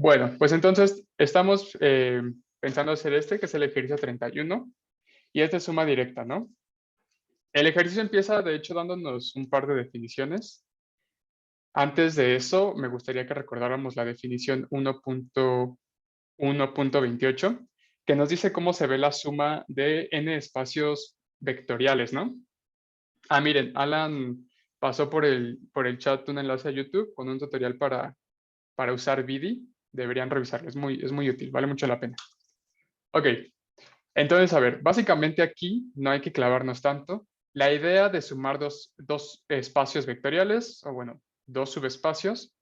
Bueno, pues entonces estamos pensando hacer que es el ejercicio 31, y es de suma directa, ¿no? El ejercicio empieza, de hecho, dándonos un par de definiciones. Antes de eso, me gustaría que recordáramos la definición 1.1.28, que nos dice cómo se ve la suma de n espacios vectoriales, ¿no? Ah, miren, Alan pasó por el chat un enlace a YouTube con un tutorial para usar ViDi. Deberían revisarlo, es muy útil, vale mucho la pena. Ok, entonces, a ver, básicamente aquí no hay que clavarnos tanto. La idea de sumar dos espacios vectoriales, o bueno, dos subespacios,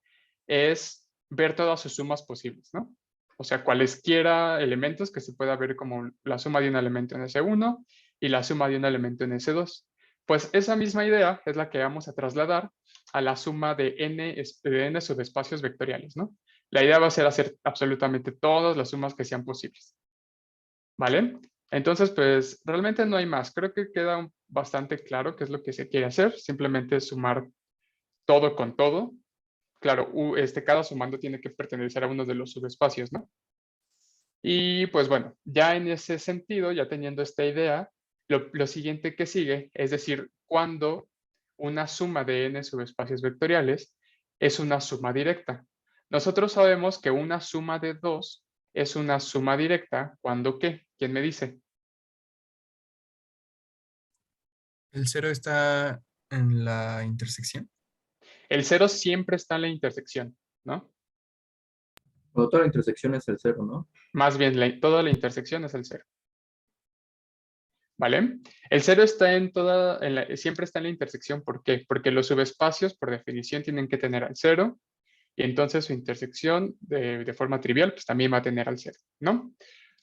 es ver todas sus sumas posibles, ¿no? O sea, cualesquiera elementos que se pueda ver como la suma de un elemento en S1 y la suma de un elemento en S2. Pues esa misma idea es la que vamos a trasladar a la suma de n subespacios vectoriales, ¿no? La idea va a ser hacer absolutamente todas las sumas que sean posibles. ¿Vale? Entonces, pues realmente no hay más. Creo que queda bastante claro qué es lo que se quiere hacer. Simplemente sumar todo con todo. Claro, cada sumando tiene que pertenecer a uno de los subespacios, ¿no? Y pues bueno, ya en ese sentido, ya teniendo esta idea, lo siguiente que sigue es decir, cuando una suma de n subespacios vectoriales es una suma directa. Nosotros sabemos que una suma de 2 es una suma directa cuando ¿qué? ¿Quién me dice? El cero está en la intersección. El cero siempre está en la intersección, ¿no? Bueno, toda la intersección es el cero, ¿no? Más bien, toda la intersección es el cero. ¿Vale? El cero está siempre está en la intersección. ¿Por qué? Porque los subespacios, por definición, tienen que tener al cero, y entonces su intersección, de forma trivial, pues también va a tener al cero, ¿no?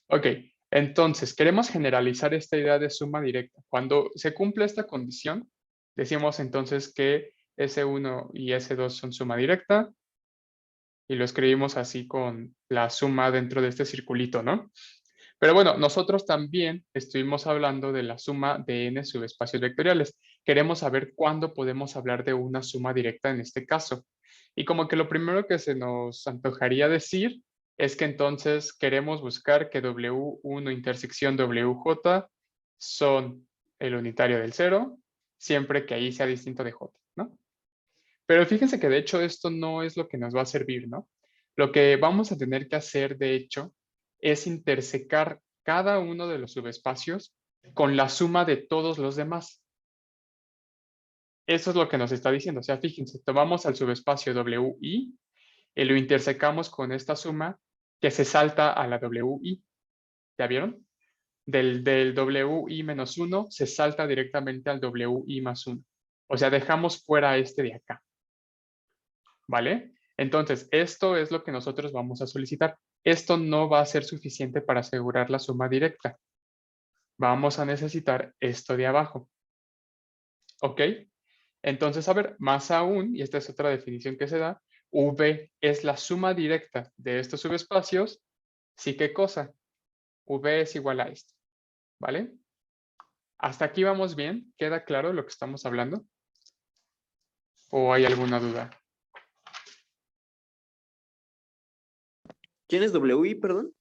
Ok, entonces, queremos generalizar esta idea de suma directa. Cuando se cumple esta condición, decimos entonces que S1 y S2 son suma directa, y lo escribimos así con la suma dentro de este circulito, ¿no? Pero bueno, nosotros también estuvimos hablando de la suma de n subespacios vectoriales. Queremos saber cuándo podemos hablar de una suma directa en este caso. Y como que lo primero que se nos antojaría decir es que entonces queremos buscar que W1 intersección WJ son el unitario del cero, siempre que ahí sea distinto de J, ¿no? Pero fíjense que de hecho esto no es lo que nos va a servir, ¿no? Lo que vamos a tener que hacer, de hecho, es intersecar cada uno de los subespacios con la suma de todos los demás. Eso es lo que nos está diciendo. O sea, fíjense, tomamos al subespacio WI y lo intersecamos con esta suma que se salta a la WI. ¿Ya vieron? Del WI menos 1 se salta directamente al WI más 1. O sea, dejamos fuera este de acá. ¿Vale? Entonces, esto es lo que nosotros vamos a solicitar. Esto no va a ser suficiente para asegurar la suma directa. Vamos a necesitar esto de abajo. ¿Ok? Entonces, a ver, más aún, y esta es otra definición que se da, V es la suma directa de estos subespacios. ¿Sí qué cosa? V es igual a esto. ¿Vale? ¿Hasta aquí vamos bien? ¿Queda claro lo que estamos hablando? ¿O hay alguna duda? ¿Quién es WI, perdón?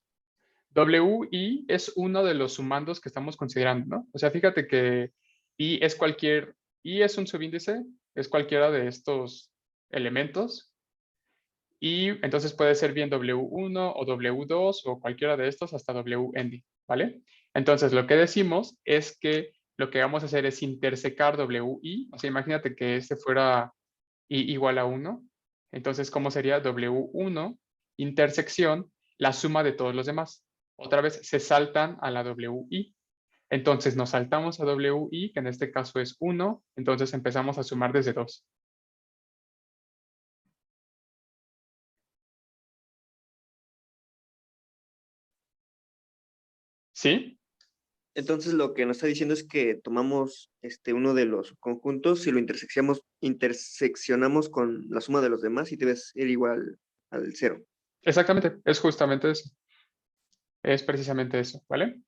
WI es uno de los sumandos que estamos considerando, ¿no? O sea, fíjate que I es un subíndice, es cualquiera de estos elementos, y entonces puede ser bien W1 o W2 o cualquiera de estos hasta WN, ¿vale? Entonces lo que decimos es que lo que vamos a hacer es intersecar WI, o sea, imagínate que este fuera I igual a 1, entonces, ¿cómo sería? W1 intersección la suma de todos los demás. Otra vez se saltan a la WI. Entonces nos saltamos a WI, que en este caso es 1, entonces empezamos a sumar desde 2. ¿Sí? Entonces lo que nos está diciendo es que tomamos uno de los conjuntos y lo interseccionamos con la suma de los demás y debe ser igual al cero. Exactamente, es justamente eso. Es precisamente eso, ¿vale?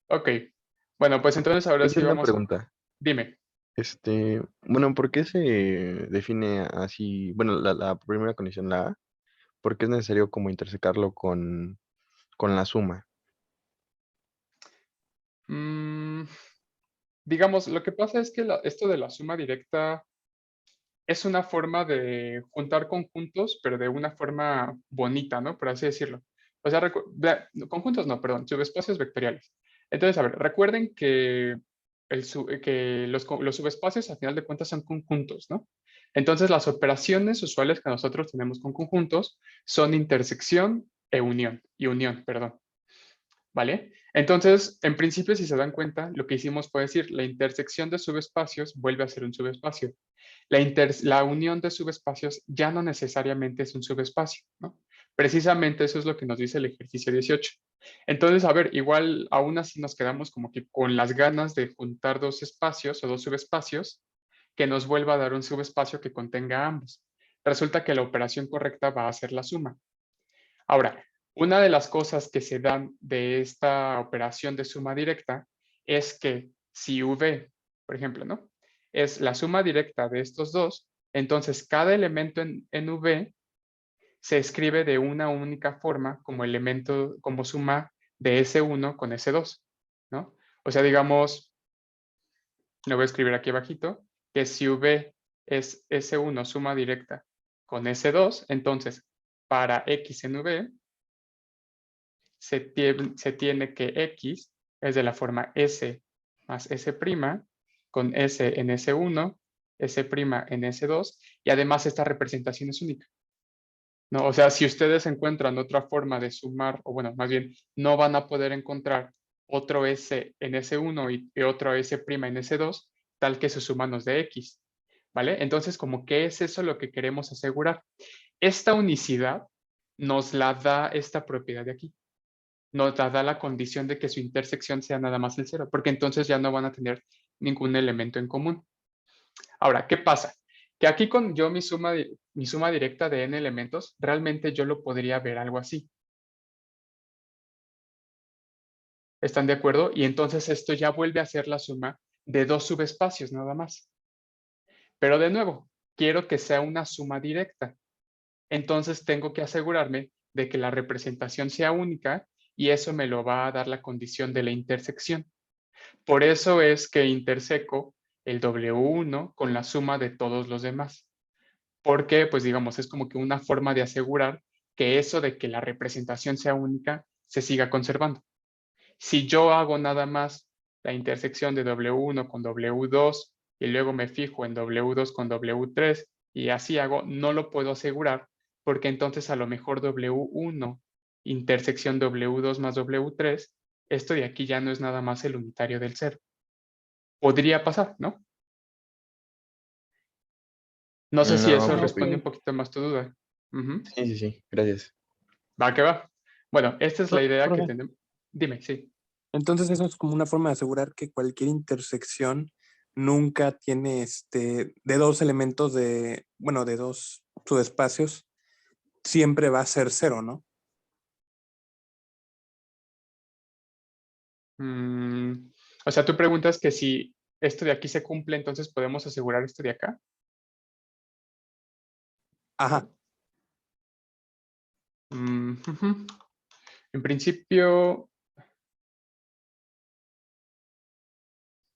Ok. Bueno, pues entonces ahora Yo sí tengo una vamos. pregunta. Dime. Bueno, ¿por qué se define así? Bueno, la primera condición, la A, ¿por qué es necesario como intersecarlo con la suma? Mm, digamos, lo que pasa es que esto de la suma directa es una forma de juntar conjuntos, pero de una forma bonita, ¿no? Por así decirlo. O sea, conjuntos no, perdón, subespacios vectoriales. Entonces, a ver, recuerden que, los subespacios al final de cuentas son conjuntos, ¿no? Entonces, las operaciones usuales que nosotros tenemos con conjuntos son intersección e unión, perdón. ¿Vale? Entonces, en principio, si se dan cuenta, lo que hicimos fue decir, la intersección de subespacios vuelve a ser un subespacio. La unión de subespacios ya no necesariamente es un subespacio, ¿no? Precisamente eso es lo que nos dice el ejercicio 18. Entonces, a ver, igual aún así nos quedamos como que con las ganas de juntar dos espacios o dos subespacios que nos vuelva a dar un subespacio que contenga ambos. Resulta que la operación correcta va a ser la suma. Ahora, una de las cosas que se dan de esta operación de suma directa es que si V, por ejemplo, ¿no? Es la suma directa de estos dos, entonces cada elemento en V se escribe de una única forma como suma de S1 con S2, ¿no? O sea, digamos, lo voy a escribir aquí abajito, que si V es S1 suma directa con S2, entonces para X en V se tiene que X es de la forma S más S' con S en S1, S' en S2, y además esta representación es única, ¿no? O sea, si ustedes encuentran otra forma de sumar, o bueno, más bien, no van a poder encontrar otro S en S1 y otro S' en S2, tal que su suma nos dé X, ¿vale? Entonces, como que es eso lo que queremos asegurar. Esta unicidad nos la da esta propiedad de aquí. Nos da la condición de que su intersección sea nada más el cero, porque entonces ya no van a tener ningún elemento en común. Ahora, ¿qué pasa? Que aquí con yo mi suma directa de n elementos, realmente yo lo podría ver algo así. ¿Están de acuerdo? Y entonces esto ya vuelve a ser la suma de dos subespacios nada más. Pero de nuevo, quiero que sea una suma directa. Entonces tengo que asegurarme de que la representación sea única y eso me lo va a dar la condición de la intersección. Por eso es que interseco el W1 con la suma de todos los demás. Porque, pues digamos, es como que una forma de asegurar que eso de que la representación sea única se siga conservando. Si yo hago nada más la intersección de W1 con W2 y luego me fijo en W2 con W3 y así hago, no lo puedo asegurar porque entonces a lo mejor W1 intersección W2 más W3, esto de aquí ya no es nada más el unitario del cero. Podría pasar, ¿no? No sé si No, eso pues, responde un poquito más tu duda. Ujú. sí, gracias. Va que va. Bueno, esta es la idea que Profe, tenemos. Dime, sí. entonces eso es como una forma de asegurar que cualquier intersección nunca tiene de dos elementos bueno, de dos subespacios, siempre va a ser cero, ¿no? O sea, tú preguntas que si esto de aquí se cumple, entonces podemos asegurar esto de acá. Ajá. Ujú. En principio,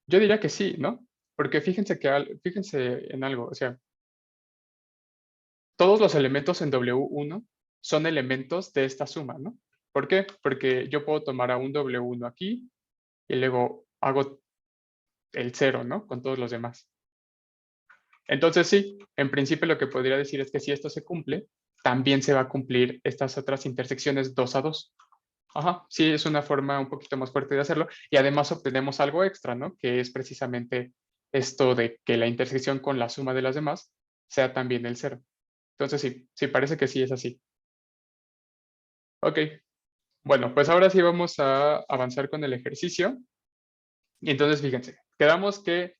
yo diría que sí, ¿no? Porque fíjense en algo, o sea, todos los elementos en W1 son elementos de esta suma, ¿no? ¿Por qué? Porque yo puedo tomar a un W1 aquí y luego hago el 0, ¿no? Con todos los demás. Entonces sí, en principio lo que podría decir es que si esto se cumple, también se va a cumplir estas otras intersecciones 2 a 2. Ajá, sí, es una forma un poquito más fuerte de hacerlo y además obtenemos algo extra, ¿no? Que es precisamente esto de que la intersección con la suma de las demás sea también el 0. Entonces sí, parece que sí es así. Ok, bueno, pues ahora sí vamos a avanzar con el ejercicio. Y entonces fíjense, quedamos que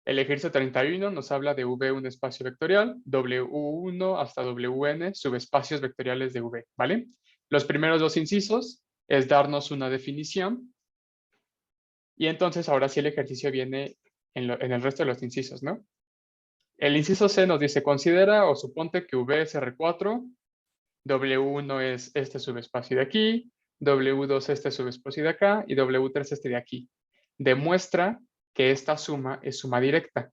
el ejercicio 31 nos habla de V un espacio vectorial, W1 hasta Wn subespacios vectoriales de V, ¿vale? Los primeros dos incisos es darnos una definición y entonces ahora sí el ejercicio viene en el resto de los incisos, ¿no? El inciso C nos dice, considera o suponte que V es R4 W1 es este subespacio de aquí, W2 este subespacio de acá y W3 este de aquí. Demuestra que esta suma es suma directa.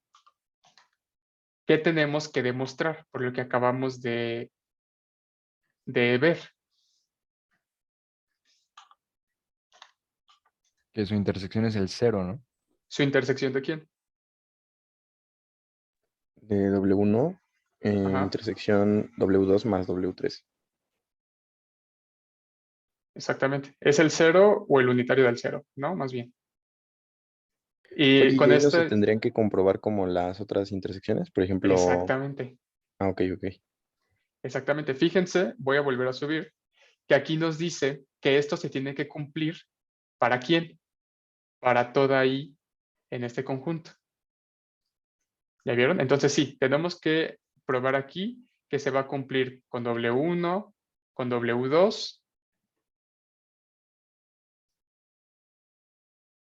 ¿Qué tenemos que demostrar? Por lo que acabamos de ver. Que su intersección es el 0, ¿no? ¿Su intersección de quién? De W1, Ajá. intersección W2 más W3. Exactamente. ¿Es el 0 o el unitario del 0? ¿No? Más bien. Y Oye, con ¿y ellos se este... tendrían que comprobar como las otras intersecciones? Por ejemplo, Exactamente. ok. Exactamente. Fíjense, voy a volver a subir, que aquí nos dice que esto se tiene que cumplir ¿para quién? Para toda I en este conjunto. ¿Ya vieron? Entonces sí, tenemos que probar aquí que se va a cumplir con W1, con W2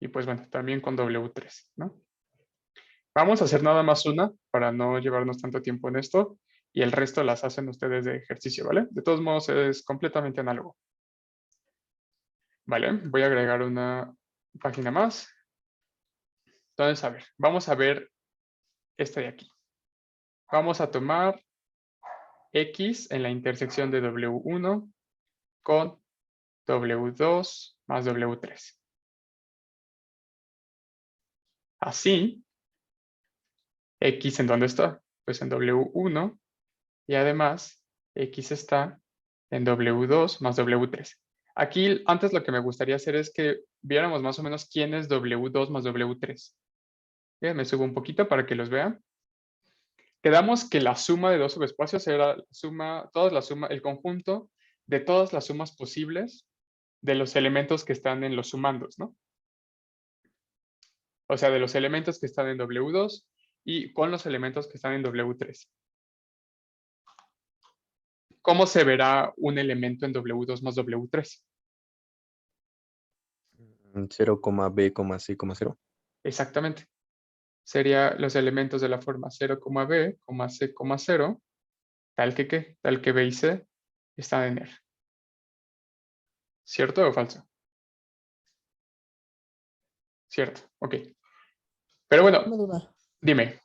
y pues bueno, también con W3, ¿no? Vamos a hacer nada más una para no llevarnos tanto tiempo en esto y el resto las hacen ustedes de ejercicio, ¿vale? De todos modos es completamente análogo. Vale, voy a agregar una página más. Entonces, a ver, vamos a ver esta de aquí. Vamos a tomar X en la intersección de W1 con W2 más W3. Así, X ¿en dónde está? Pues en W1 y además X está en W2 más W3. Aquí antes lo que me gustaría hacer es que viéramos más o menos quién es W2 más W3. Bien, me subo un poquito para que los vean. Quedamos que la suma de dos subespacios era el conjunto de todas las sumas posibles de los elementos que están en los sumandos, ¿no? O sea, de los elementos que están en W2 y con los elementos que están en W3. ¿Cómo se verá un elemento en W2 más W3? 0,B,C,0. Exactamente. Serían los elementos de la forma 0,B, C, 0, tal que ¿qué? Tal que B y C están en R. ¿Cierto o falso? Cierto, ok. Pero bueno, Una duda. dime.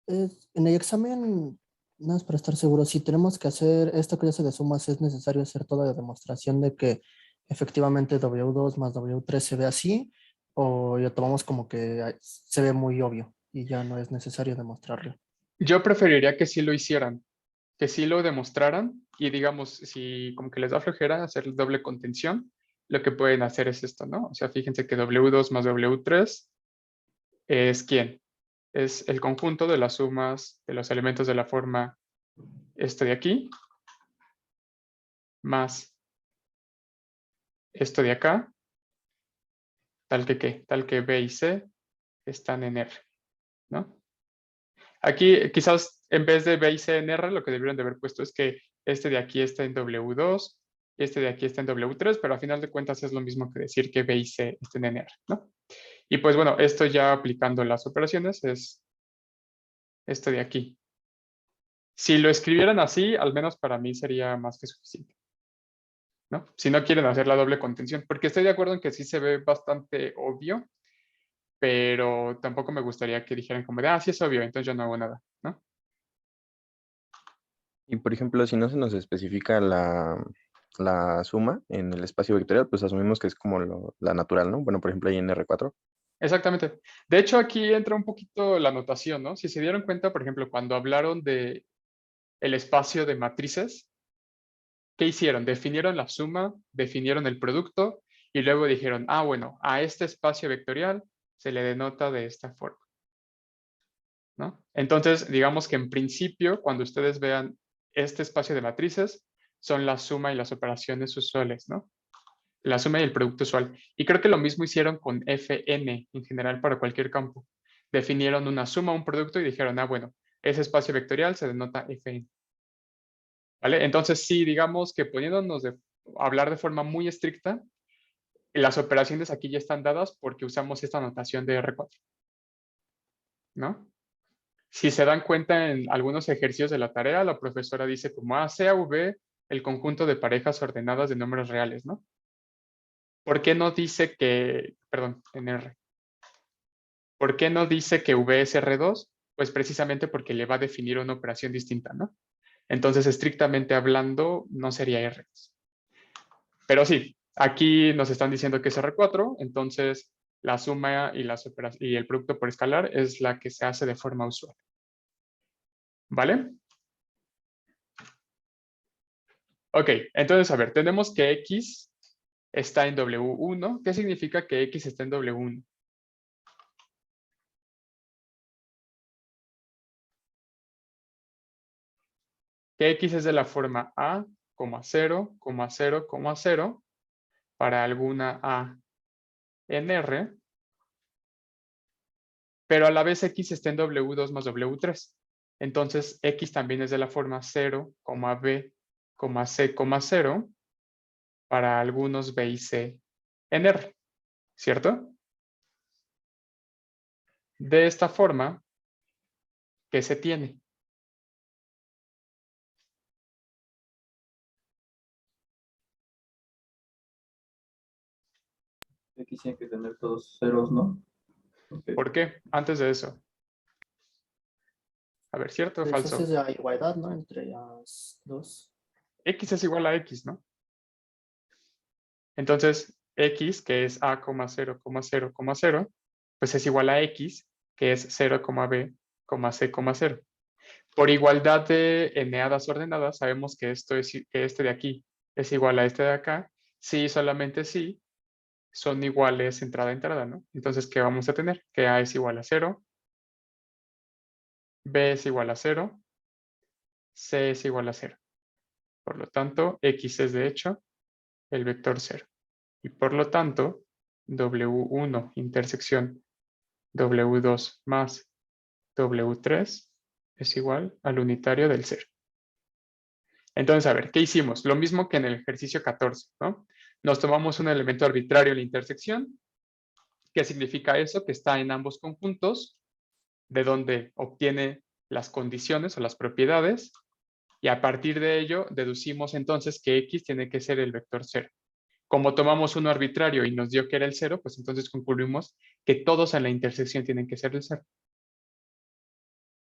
En el examen, nada más para estar seguro, si tenemos que hacer esta clase de sumas, ¿es necesario hacer toda la demostración de que efectivamente W2 más W3 se ve así? ¿O lo tomamos como que se ve muy obvio y ya no es necesario demostrarlo? Yo preferiría que sí lo hicieran, que sí lo demostraran y digamos, si como que les da flojera hacer doble contención, lo que pueden hacer es esto, ¿no? O sea, fíjense que W2 más W3 es ¿quién? Es el conjunto de las sumas de los elementos de la forma esto de aquí, más esto de acá, tal que ¿qué? Tal que B y C están en R, ¿no? Aquí quizás en vez de B y C en R, lo que debieron de haber puesto es que este de aquí está en W2, este de aquí está en W3, pero a final de cuentas es lo mismo que decir que B y C estén en R, ¿no? Y pues bueno, esto ya aplicando las operaciones es esto de aquí. Si lo escribieran así, al menos para mí sería más que suficiente, ¿no? Si no quieren hacer la doble contención, porque estoy de acuerdo en que sí se ve bastante obvio, pero tampoco me gustaría que dijeran como de, sí es obvio, entonces yo no hago nada, ¿no? Y por ejemplo, si no se nos especifica la suma en el espacio vectorial, pues asumimos que es como la natural, ¿no? Bueno, por ejemplo, ahí en R4. Exactamente. De hecho, aquí entra un poquito la notación, ¿no? Si se dieron cuenta, por ejemplo, cuando hablaron de el espacio de matrices, ¿qué hicieron? Definieron la suma, definieron el producto y luego dijeron, bueno, a este espacio vectorial se le denota de esta forma, ¿no? Entonces, digamos que en principio, cuando ustedes vean este espacio de matrices, son la suma y las operaciones usuales, ¿no? La suma y el producto usual. Y creo que lo mismo hicieron con Fn en general para cualquier campo. Definieron una suma, un producto y dijeron, bueno, ese espacio vectorial se denota Fn. ¿Vale? Entonces, sí, digamos que poniéndonos a hablar de forma muy estricta, las operaciones aquí ya están dadas porque usamos esta notación de R4. ¿No? Si se dan cuenta en algunos ejercicios de la tarea, la profesora dice como A, C, A, V el conjunto de parejas ordenadas de números reales, ¿no? ¿Por qué no dice que, perdón, en R? ¿Por qué no dice que V es R2? Pues precisamente porque le va a definir una operación distinta, ¿no? Entonces, estrictamente hablando, no sería R2. Pero sí, aquí nos están diciendo que es R4, entonces la suma y el producto por escalar es la que se hace de forma usual. ¿Vale? Ok, entonces, a ver, tenemos que X está en W1. ¿Qué significa que X está en W1? Que X es de la forma A, 0, 0, 0 para alguna A en R, pero a la vez X está en W2 más W3. Entonces, X también es de la forma 0, B, C, 0 para algunos B y C en R, ¿cierto? De esta forma, ¿qué se tiene? Aquí tiene que tener todos ceros, ¿no? Ok. ¿Por qué? Antes de eso. A ver, ¿cierto o Pues falso? esa es la igualdad, ¿no? Entre las dos. X es igual a X, ¿no? Entonces, X, que es A, 0, 0, 0, pues es igual a X, que es 0, B, C, 0. Por igualdad de eneadas ordenadas, sabemos que que este de aquí es igual a este de acá. Sí, solamente sí, son iguales entrada a entrada, ¿no? Entonces, ¿qué vamos a tener? Que A es igual a 0, B es igual a 0, C es igual a 0. Por lo tanto, X es de hecho el vector 0. Y por lo tanto, W1 intersección W2 más W3 es igual al unitario del 0. Entonces, a ver, ¿qué hicimos? Lo mismo que en el ejercicio 14, ¿no? Nos tomamos un elemento arbitrario en la intersección. ¿Qué significa eso? Que está en ambos conjuntos, de donde obtiene las condiciones o las propiedades, y a partir de ello deducimos entonces que X tiene que ser el vector 0. Como tomamos uno arbitrario y nos dio que era el 0, pues entonces concluimos que todos en la intersección tienen que ser el 0.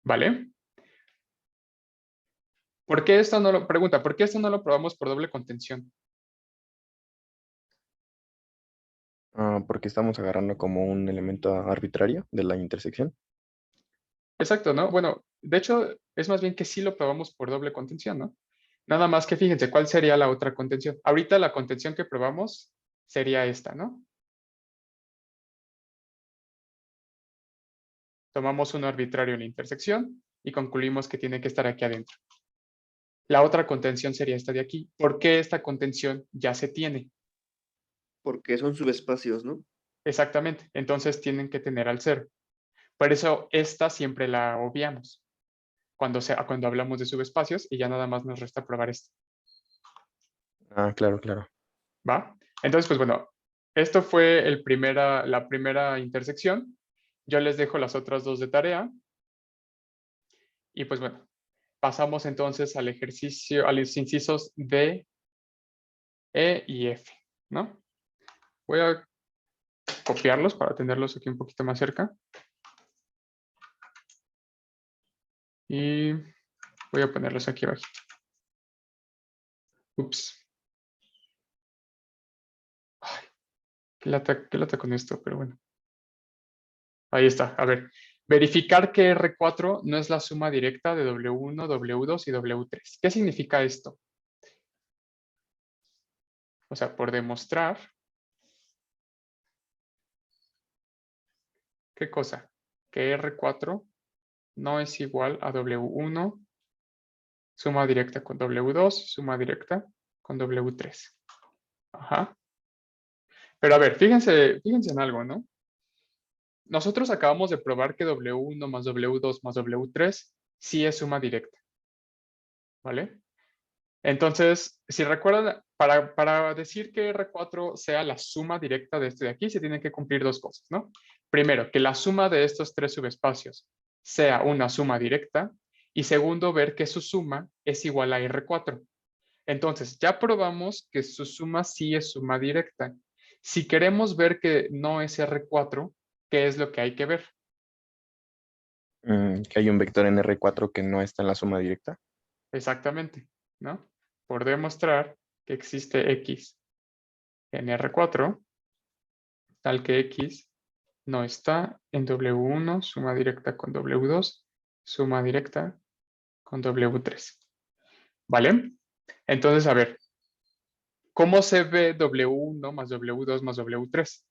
¿Vale? ¿Por qué esto no lo pregunta? ¿Por qué esto no lo probamos por doble contención? Porque estamos agarrando como un elemento arbitrario de la intersección. Exacto, ¿no? Bueno, de hecho, es más bien que sí lo probamos por doble contención, ¿no? Nada más que fíjense, ¿cuál sería la otra contención? Ahorita la contención que probamos sería esta, ¿no? Tomamos uno arbitrario en la intersección y concluimos que tiene que estar aquí adentro. La otra contención sería esta de aquí. ¿Por qué esta contención ya se tiene? Porque son subespacios, ¿no? Exactamente. Entonces tienen que tener al 0. Por eso esta siempre la obviamos cuando hablamos de subespacios y ya nada más nos resta probar esto. Claro, claro. ¿Va? Entonces, pues bueno, esto fue la primera intersección. Yo les dejo las otras dos de tarea. Y pues bueno, pasamos entonces al ejercicio, a los incisos D, E y F, ¿no? Voy a copiarlos para tenerlos aquí un poquito más cerca. Y voy a ponerlos aquí abajo. Ups. Ay, qué lata con esto, pero bueno. Ahí está. A ver, verificar que R4 no es la suma directa de W1, W2 y W3. ¿Qué significa esto? O sea, por demostrar. ¿Qué cosa? Que R4 no es igual a W1, suma directa con W2, suma directa con W3. Ajá. Pero a ver, fíjense en algo, ¿no? Nosotros acabamos de probar que W1 más W2 más W3 sí es suma directa. ¿Vale? Entonces, si recuerdan, para decir que R4 sea la suma directa de este de aquí, se tienen que cumplir dos cosas, ¿no? Primero, que la suma de estos tres subespacios sea una suma directa. Y segundo, ver que su suma es igual a R4. Entonces, ya probamos que su suma sí es suma directa. Si queremos ver que no es R4, ¿qué es lo que hay que ver? Que hay un vector en R4 que no está en la suma directa. Exactamente, ¿no? Por demostrar que existe X en R4, tal que X no está en W1, suma directa con W2, suma directa con W3. ¿Vale? Entonces, a ver, ¿cómo se ve W1 más W2 más W3?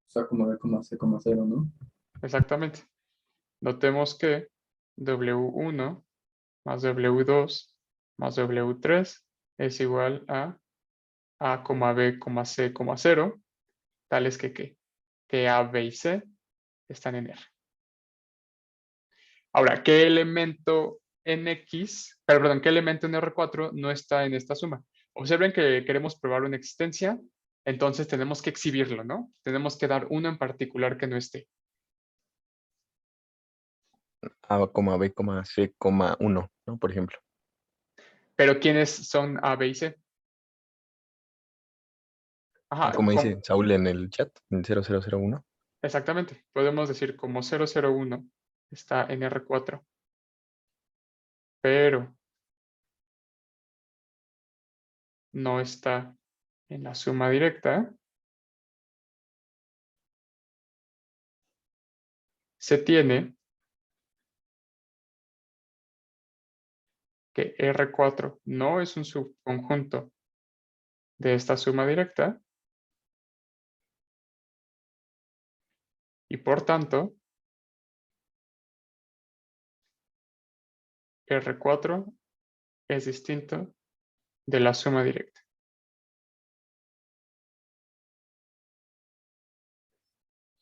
O sea, como de coma C, coma 0, ¿no? Exactamente. Notemos que W1 más W2 más W3 es igual a A, B, C, 0, tales que, ¿qué? Que A, B y C están en R. Ahora, ¿qué elemento en X, perdón, qué elemento en R4 no está en esta suma? Observen que queremos probar una existencia, entonces tenemos que exhibirlo, ¿no? Tenemos que dar uno en particular que no esté. A, B, C, 1, ¿no? Por ejemplo. Pero ¿quiénes son A, B y C? Ajá, Como dice Saúl en el chat, en 0001. exactamente. Podemos decir como 001 está en R4, pero no está en la suma directa. Se tiene que R4 no es un subconjunto de esta suma directa y por tanto R4 es distinto de la suma directa.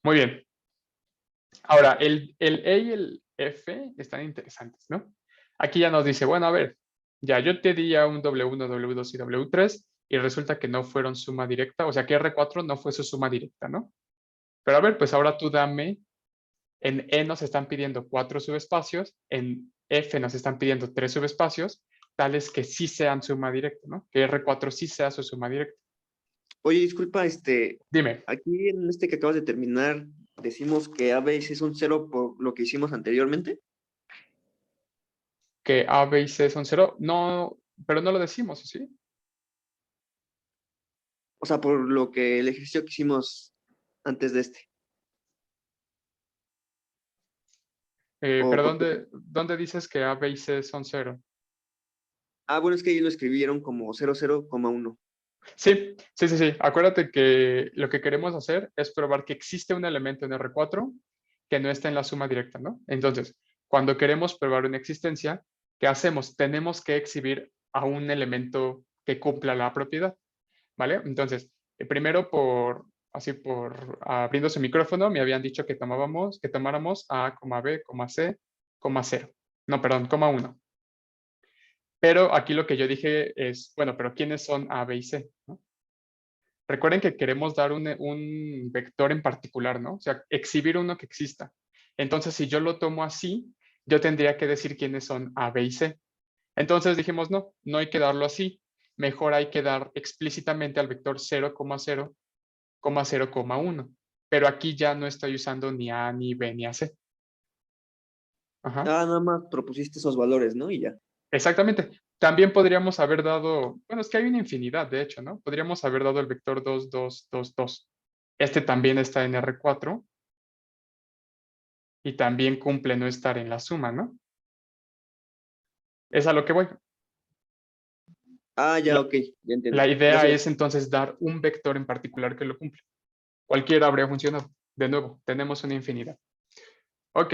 Muy bien. Ahora, el E y el F están interesantes, ¿no? Aquí ya nos dice, bueno, a ver, ya yo te di a un W1, W2 y W3 y resulta que no fueron suma directa, o sea que R4 no fue su suma directa, ¿no? Pero a ver, pues ahora tú dame, en E nos están pidiendo 4 subespacios, en F nos están pidiendo 3 subespacios, tales que sí sean suma directa, ¿no? Que R4 sí sea su suma directa. Oye, disculpa, Dime, aquí en este que acabas de terminar, decimos que A, B y C son 0 por lo que hicimos anteriormente. que A, B y C son 0. No, pero no lo decimos, ¿sí? O sea, por lo que el ejercicio que hicimos antes de este. O Pero porque- ¿dónde dices que A, B y C son 0? Ah, bueno, es que ahí lo escribieron como 00,1. Sí, sí, sí, sí. Acuérdate que lo que queremos hacer es probar que existe un elemento en R4 que no está en la suma directa, ¿no? Entonces, cuando queremos probar una existencia, ¿qué hacemos? Tenemos que exhibir a un elemento que cumpla la propiedad, ¿vale? Entonces, primero por abriendo su micrófono, me habían dicho que tomáramos A, B, C, 0. No, perdón, 1. Pero aquí lo que yo dije es, bueno, pero ¿quiénes son A, B y C? ¿no? Recuerden que queremos dar un vector en particular, ¿no? O sea, exhibir uno que exista. Entonces, si yo lo tomo así, yo tendría que decir quiénes son A, B y C. Entonces dijimos, no, no hay que darlo así. Mejor hay que dar explícitamente al vector 0,0, 0,1. Pero aquí ya no estoy usando ni A, ni B, ni a C. Ajá. Ah, nada más propusiste esos valores, ¿no? Y ya. Exactamente. También podríamos haber dado, bueno, es que hay una infinidad, de hecho, ¿no? Podríamos haber dado el vector 2, 2, 2, 2. Este también está en R4 y también cumple no estar en la suma, ¿no? Es a lo que voy. Ah, ya, La, ok, ya la entendí. idea Gracias. es entonces dar un vector en particular que lo cumple. Cualquiera habría funcionado. De nuevo, tenemos una infinidad. Ok.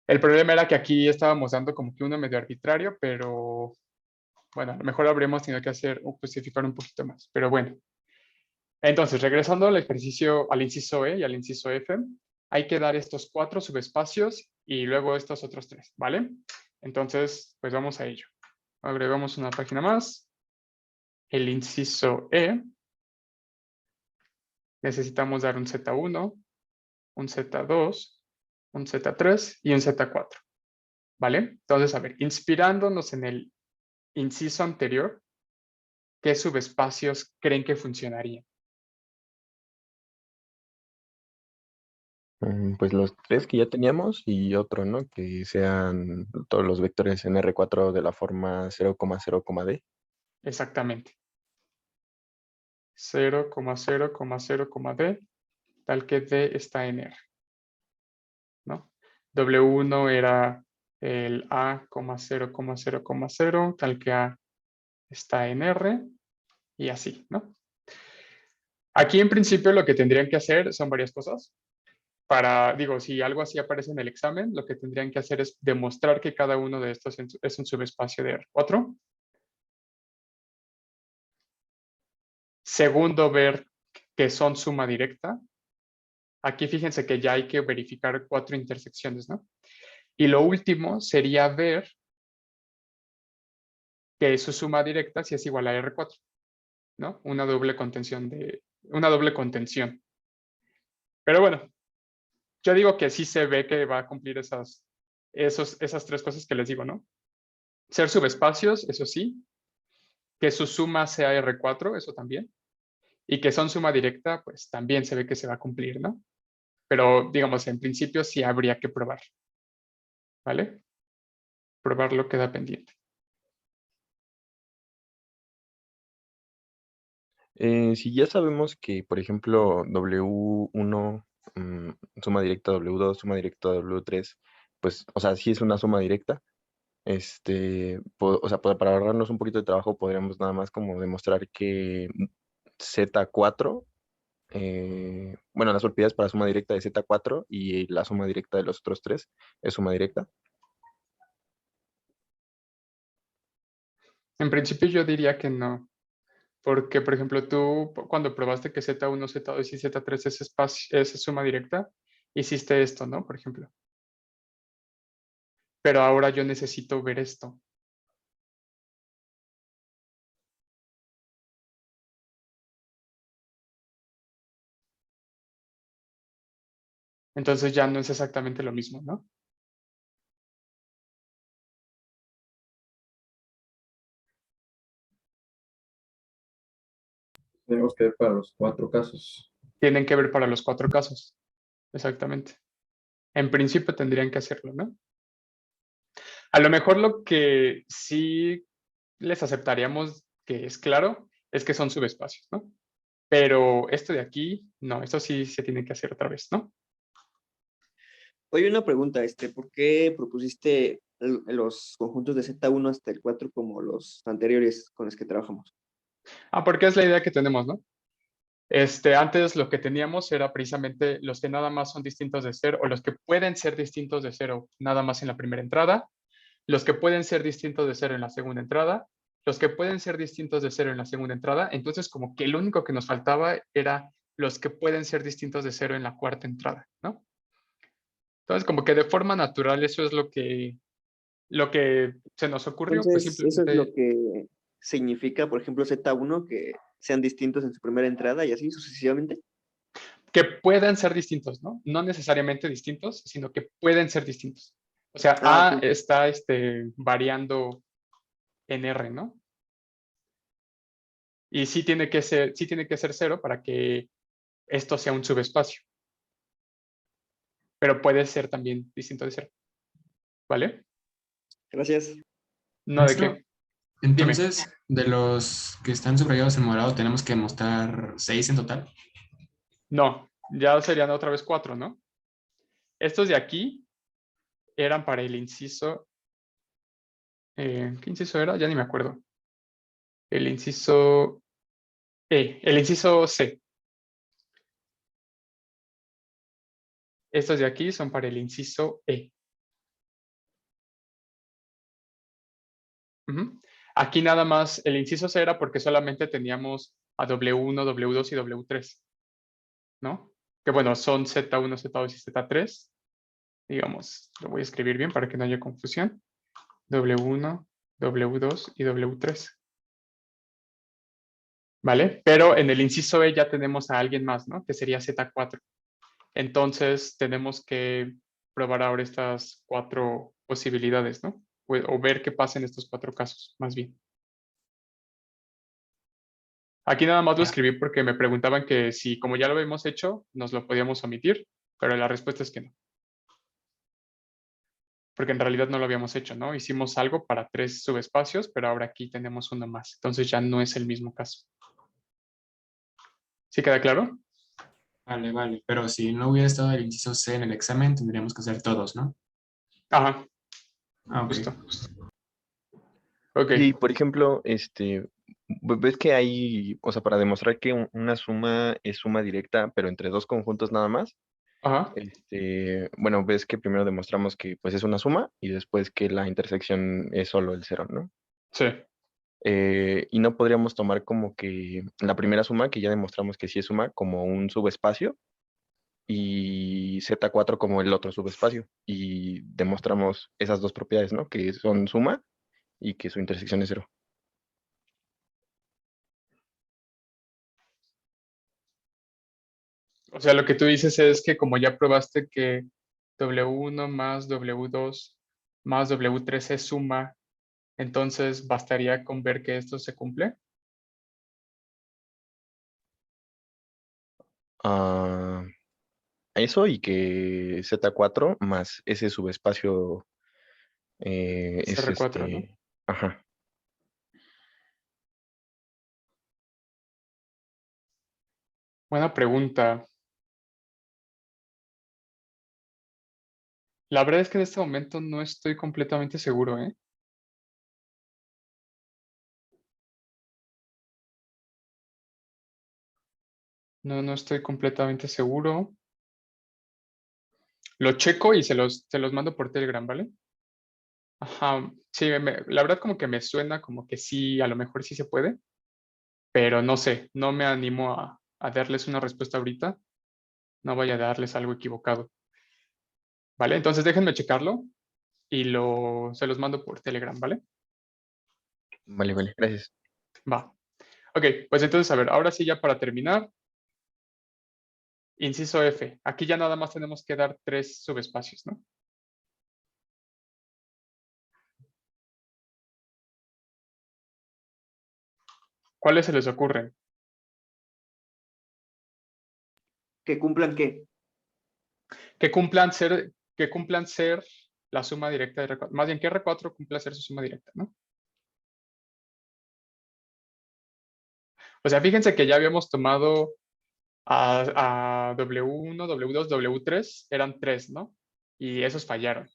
El problema era que aquí estábamos dando como que uno medio arbitrario, pero bueno, a lo mejor habríamos tenido que hacer o justificar un poquito más. Pero bueno. Entonces, regresando al ejercicio, al inciso E y al inciso F, hay que dar estos 4 subespacios y luego estos otros 3, ¿vale? Entonces, pues vamos a ello. Agregamos una página más. El inciso E, necesitamos dar un Z1, un Z2, un Z3 y un Z4. ¿vale? Entonces, a ver, inspirándonos en el inciso anterior, ¿qué subespacios creen que funcionarían? Pues los tres que ya teníamos y otro, ¿no? Que sean todos los vectores en R4 de la forma 0,0,d. Exactamente. 0,0,0,d, tal que D está en R, ¿no? W1 era el A,0,0,0, tal que A está en R, y así, ¿no? Aquí en principio lo que tendrían que hacer son varias cosas. Digo, si algo así aparece en el examen, lo que tendrían que hacer es demostrar que cada uno de estos es un subespacio de R4. Segundo, ver que son suma directa. Aquí fíjense que ya hay que verificar 4 intersecciones, ¿no? Y lo último sería ver que su suma directa si es igual a R4, ¿no? Una doble contención. Pero bueno, yo digo que sí se ve que va a cumplir esas 3 cosas que les digo, ¿no? Ser subespacios, eso sí. Que su suma sea R4, eso también. Y que son suma directa, pues también se ve que se va a cumplir, ¿no? Pero digamos, en principio sí habría que probar, ¿vale? Probarlo queda pendiente. Si ya sabemos que, por ejemplo, W1, suma directa W2, suma directa W3, pues, o sea, sí es una suma directa. O sea, para ahorrarnos un poquito de trabajo, podríamos nada más como demostrar que Z4, bueno, las propiedades para suma directa de Z4 y la suma directa de los otros tres es suma directa. En principio yo diría que no. Porque, por ejemplo, tú cuando probaste que Z1, Z2 y Z3 es suma directa, hiciste esto, ¿no? Por ejemplo. Pero ahora yo necesito ver esto. Entonces ya no es exactamente lo mismo, ¿no? Tenemos que ver para los 4 casos. Tienen que ver para los 4 casos. Exactamente. En principio tendrían que hacerlo, ¿no? A lo mejor lo que sí les aceptaríamos que es claro es que son subespacios, ¿no? Pero esto de aquí, no, esto sí se tiene que hacer otra vez, ¿no? Oye, una pregunta, ¿por qué propusiste los conjuntos de Z1 hasta el 4 como los anteriores con los que trabajamos? Porque es la idea que tenemos, ¿no? Antes lo que teníamos era precisamente los que nada más son distintos de cero, o los que pueden ser distintos de cero nada más en la primera entrada, los que pueden ser distintos de cero en la segunda entrada, los que pueden ser distintos de cero en la segunda entrada. Entonces, como que lo único que nos faltaba era los que pueden ser distintos de cero en la cuarta entrada, ¿no? Entonces, como que de forma natural eso es lo que se nos ocurrió, pues Entonces, eso es lo simplemente que significa, por ejemplo, Z1, que sean distintos en su primera entrada y así sucesivamente. que puedan ser distintos, ¿no? No necesariamente distintos, sino que pueden ser distintos. O sea, A Ok. está variando en R, ¿no? Y sí tiene que ser 0 para que esto sea un subespacio. Pero puede ser también distinto de 0. ¿Vale? Gracias. No, ¿de Maestro, qué? Dime. entonces, de los que están subrayados en morado, tenemos que mostrar 6 en total. No, ya serían otra vez 4, ¿no? Estos de aquí eran para el inciso. ¿Qué inciso era? Ya ni me acuerdo. El inciso E, el inciso C. Estos de aquí son para el inciso E. Ujú. Aquí nada más el inciso C era porque solamente teníamos a W1, W2 y W3, ¿no? Que bueno, son Z1, Z2 y Z3. Digamos, lo voy a escribir bien para que no haya confusión. W1, W2 y W3. ¿Vale? Pero en el inciso E ya tenemos a alguien más, ¿no? Que sería Z4. Entonces tenemos que probar ahora estas cuatro posibilidades, ¿no? O ver qué pasa en estos 4 casos, más bien. Aquí nada más lo escribí porque me preguntaban que si, como ya lo habíamos hecho, nos lo podíamos omitir, pero la respuesta es que no. Porque en realidad no lo habíamos hecho, ¿no? Hicimos algo para 3 subespacios, pero ahora aquí tenemos uno más. Entonces ya no es el mismo caso. ¿Sí queda claro? Vale, vale. Pero si no hubiera estado el inciso C en el examen, tendríamos que hacer todos, ¿no? Ajá, Ah, ok. justo. Ok, Y por ejemplo, ves que hay, o sea, para demostrar que una suma es suma directa, pero entre dos conjuntos nada más, ajá, bueno, ves que primero demostramos que pues es una suma y después que la intersección es solo el cero, ¿no? sí. Y no podríamos tomar como que la primera suma, que ya demostramos que sí es suma, como un subespacio y Z4 como el otro subespacio. Y demostramos esas dos propiedades, ¿no? Que son suma y que su intersección es cero. O sea, lo que tú dices es que como ya probaste que W1 más W2 más W3 es suma, entonces bastaría con ver que esto se cumple. Ah, eso y que Z4 más ese subespacio Es es R4, ¿no? ajá. Buena pregunta. La verdad es que en este momento no estoy completamente seguro, ¿eh? No, no estoy completamente seguro. Lo checo y se los mando por Telegram, ¿vale? Ajá, sí, la verdad como que me suena como que sí, a lo mejor sí se puede, pero no sé, no me animo a darles una respuesta ahorita, no vaya a darles algo equivocado, ¿vale? Entonces déjenme checarlo y se los mando por Telegram, ¿vale? Vale, vale, gracias. Va. Ok, pues entonces, a ver, ahora sí ya para terminar, inciso F. Aquí ya nada más tenemos que dar 3 subespacios, ¿no? ¿Cuáles se les ocurren? ¿Que cumplan qué? Que cumplan ser la suma directa de R4. Más bien que R4 cumpla ser su suma directa, ¿no? O sea, fíjense que ya habíamos tomado a W1, W2, W3, eran 3, ¿no? Y esos fallaron.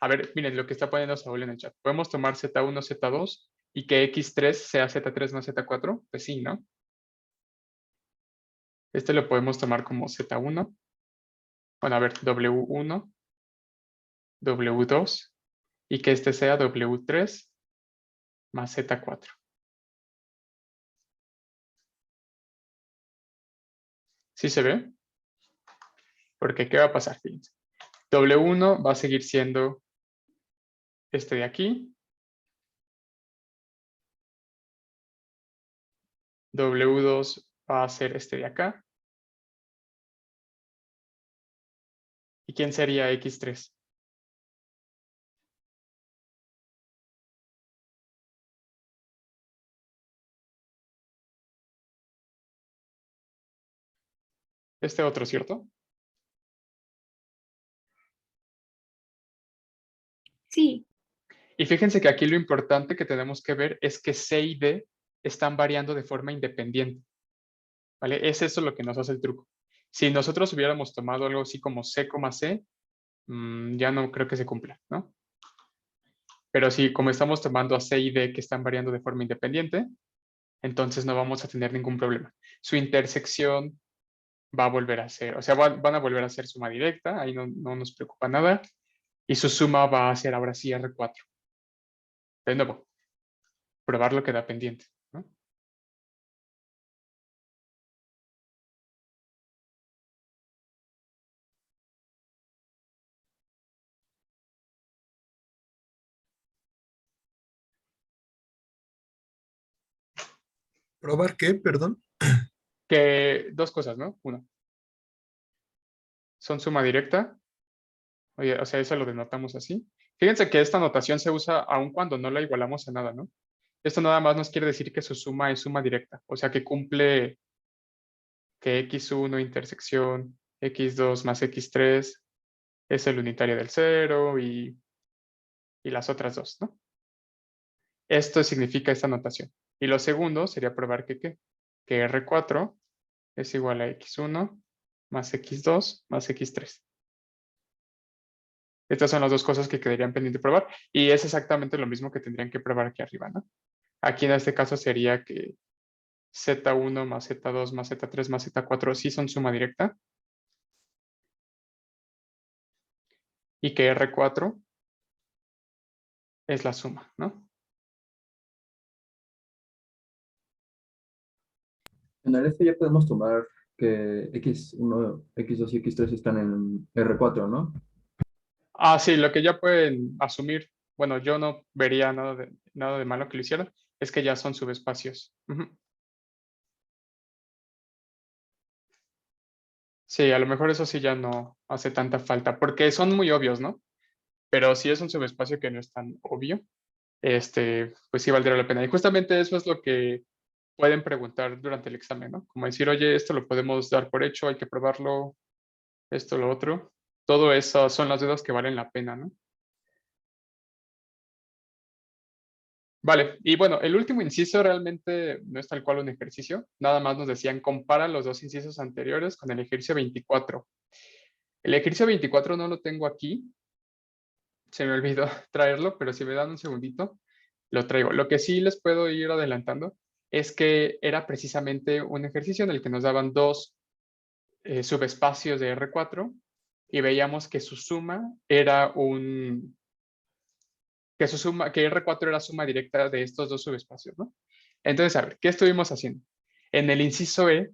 A ver, miren lo que está poniendo Saúl en el chat. ¿Podemos tomar Z1, Z2 y que X3 sea Z3 más Z4? Pues sí, ¿no? Este lo podemos tomar como Z1. Bueno, a ver, W1, W2 y que este sea W3 más Z4. ¿Sí se ve? Porque ¿qué va a pasar? Fíjense. W1 va a seguir siendo este de aquí. W2 va a ser este de acá. ¿Y quién sería X3? Este otro, ¿cierto? Sí, Y fíjense que aquí lo importante que tenemos que ver es que C y D están variando de forma independiente. ¿Vale? Es eso lo que nos hace el truco. Si nosotros hubiéramos tomado algo así como C, C, ya no creo que se cumpla, ¿no? Pero si como estamos tomando a C y D que están variando de forma independiente, entonces no vamos a tener ningún problema. Su intersección va a volver a ser, o sea, van a volver a ser suma directa, ahí no nos preocupa nada, y su suma va a ser ahora sí R4. De nuevo, probar lo que da pendiente, ¿no? ¿Probar qué? Perdón. Que dos cosas, ¿no? Uno, son suma directa, oye, o sea, eso lo denotamos así. Fíjense que esta notación se usa aun cuando no la igualamos a nada, ¿no? Esto nada más nos quiere decir que su suma es suma directa, o sea que cumple que x1 intersección x2 más x3 es el unitario del 0 y las otras dos, ¿no? Esto significa esta notación. Y lo segundo sería probar que, ¿qué? Que R4 es igual a x1 más x2 más x3. Estas son las dos cosas que quedarían pendientes de probar y es exactamente lo mismo que tendrían que probar aquí arriba, ¿no? Aquí en este caso sería que Z1 más Z2 más Z3 más Z4 sí son suma directa y que R4 es la suma, ¿no? En el F ya podemos tomar que X1, X2 y X3 están en R4, ¿no? Ah, sí, lo que ya pueden asumir, bueno, yo no vería nada de malo que lo hicieran, es que ya son subespacios. Ujú. Sí, a lo mejor eso sí ya no hace tanta falta, porque son muy obvios, ¿no? Pero si es un subespacio que no es tan obvio, pues sí valdría la pena. Y justamente eso es lo que pueden preguntar durante el examen, ¿no? Como decir, oye, esto lo podemos dar por hecho, hay que probarlo, esto, lo otro. Todo eso son las dudas que valen la pena, ¿no? Vale, y bueno, el último inciso realmente no es tal cual un ejercicio, nada más nos decían compara los dos incisos anteriores con el ejercicio 24. El ejercicio 24 no lo tengo aquí, se me olvidó traerlo, pero si me dan un segundito, lo traigo. Lo que sí les puedo ir adelantando es que era precisamente un ejercicio en el que nos daban dos subespacios de R4 y veíamos que su suma era que R4 era suma directa de estos dos subespacios, ¿no? Entonces, a ver, ¿qué estuvimos haciendo? En el inciso E,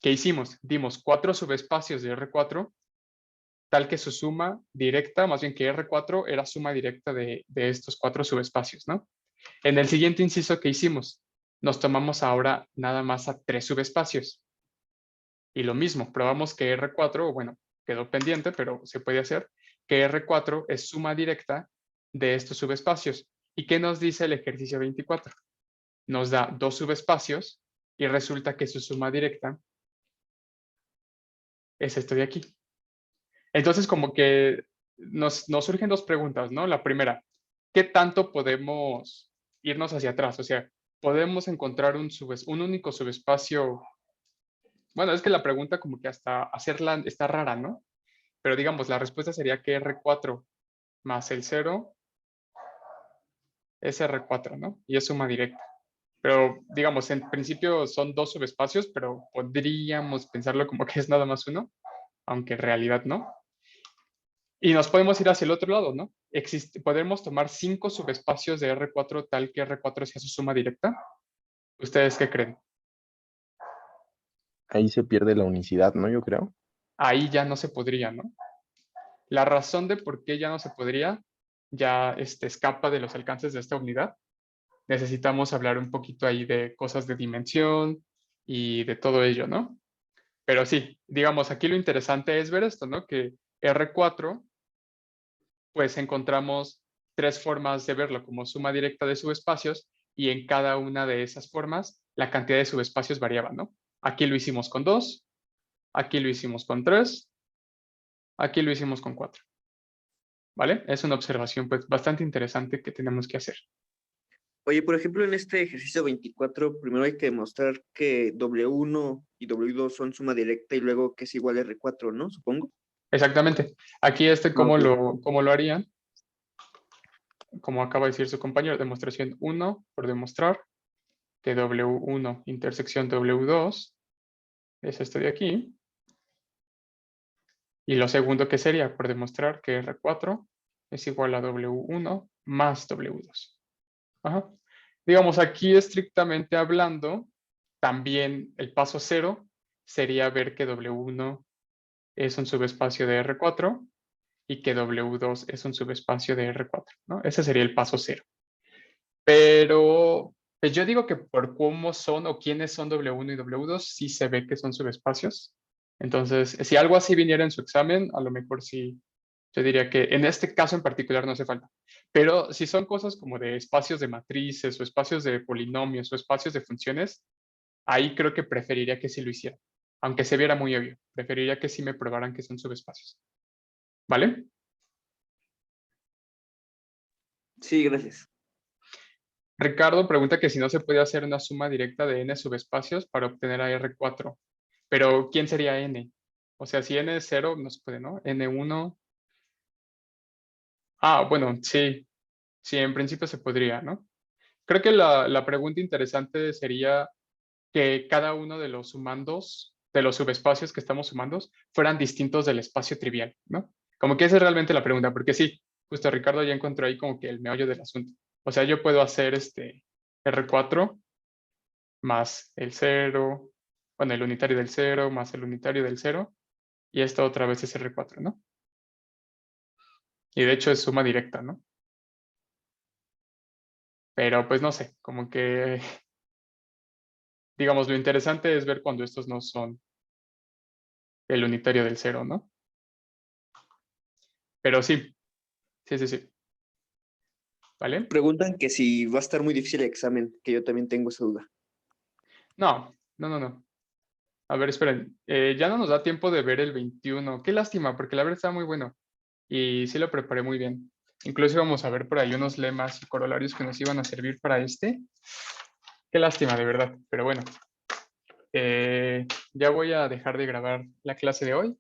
¿qué hicimos? Dimos 4 subespacios de R4, tal que su suma directa, más bien que R4 era suma directa de estos 4 subespacios, ¿no? En el siguiente inciso, ¿qué hicimos? Nos tomamos ahora nada más a 3 subespacios. Y lo mismo, probamos que R4, bueno, quedó pendiente, pero se puede hacer, que R4 es suma directa de estos subespacios. ¿Y qué nos dice el ejercicio 24? Nos da 2 subespacios y resulta que su suma directa es esto de aquí. Entonces, como que nos surgen dos preguntas, ¿no? La primera, ¿qué tanto podemos irnos hacia atrás? O sea, ¿podemos encontrar un único subespacio? Bueno, es que la pregunta como que hasta hacerla está rara, ¿no? Pero digamos, la respuesta sería que R4 más el 0 es R4, ¿no? Y es suma directa. Pero digamos, en principio son dos subespacios, pero podríamos pensarlo como que es nada más uno, aunque en realidad no. Y nos podemos ir hacia el otro lado, ¿no? Podemos tomar 5 subespacios de R4 tal que R4 sea su suma directa. ¿Ustedes qué creen? Ahí se pierde la unicidad, ¿no? Yo creo. Ahí ya no se podría, ¿no? La razón de por qué ya no se podría ya escapa de los alcances de esta unidad. Necesitamos hablar un poquito ahí de cosas de dimensión y de todo ello, ¿no? Pero sí, digamos, aquí lo interesante es ver esto, ¿no? Que R4, pues encontramos 3 formas de verlo como suma directa de subespacios y en cada una de esas formas la cantidad de subespacios variaba, ¿no? Aquí lo hicimos con 2, aquí lo hicimos con 3, aquí lo hicimos con 4. ¿Vale? Es una observación pues bastante interesante que tenemos que hacer. Oye, por ejemplo, en este ejercicio 24, primero hay que demostrar que W1 y W2 son suma directa y luego que es igual a R4, ¿no? Supongo. Exactamente. Aquí ¿cómo Ok. lo harían? Como acaba de decir su compañero, demostración 1 por demostrar que W1 intersección W2 es esto de aquí. Y lo segundo que sería por demostrar que R4 es igual a W1 más W2. Ajá. Digamos, aquí estrictamente hablando, también el paso 0 sería ver que W1 es un subespacio de R4 y que W2 es un subespacio de R4, ¿no? Ese sería el paso 0. Pero pues yo digo que por cómo son o quiénes son W1 y W2, sí se ve que son subespacios. Entonces, si algo así viniera en su examen, a lo mejor sí Yo diría que en este caso en particular no hace falta. Pero si son cosas como de espacios de matrices o espacios de polinomios o espacios de funciones, ahí creo que preferiría que sí lo hicieran. Aunque se viera muy obvio, preferiría que sí me probaran que son subespacios. ¿Vale? Sí, gracias. Ricardo pregunta que si no se puede hacer una suma directa de n subespacios para obtener a R4. Pero, ¿quién sería n? O sea, si n es 0, no se puede, ¿no? N1. Ah, bueno, sí. Sí, en principio se podría, ¿no? Creo que la pregunta interesante sería que cada uno de los sumandos, de los subespacios que estamos sumando, fueran distintos del espacio trivial, ¿no? Como que esa es realmente la pregunta, porque sí, justo Ricardo ya encontró ahí como que el meollo del asunto. O sea, yo puedo hacer R4 más el 0, bueno, el unitario del 0 más el unitario del 0, y esto otra vez es R4, ¿no? Y de hecho es suma directa, ¿no? Pero pues no sé, como que, digamos, lo interesante es ver cuando estos no son el unitario del 0, ¿no? Pero sí, sí. ¿Vale? Preguntan que si va a estar muy difícil el examen, que yo también tengo esa duda. No. A ver, esperen. Ya no nos da tiempo de ver el 21. Qué lástima, porque la verdad está muy bueno. Y sí lo preparé muy bien. Incluso íbamos a ver por ahí unos lemas y corolarios que nos iban a servir para este. Qué lástima, de verdad. Pero bueno. Ya voy a dejar de grabar la clase de hoy.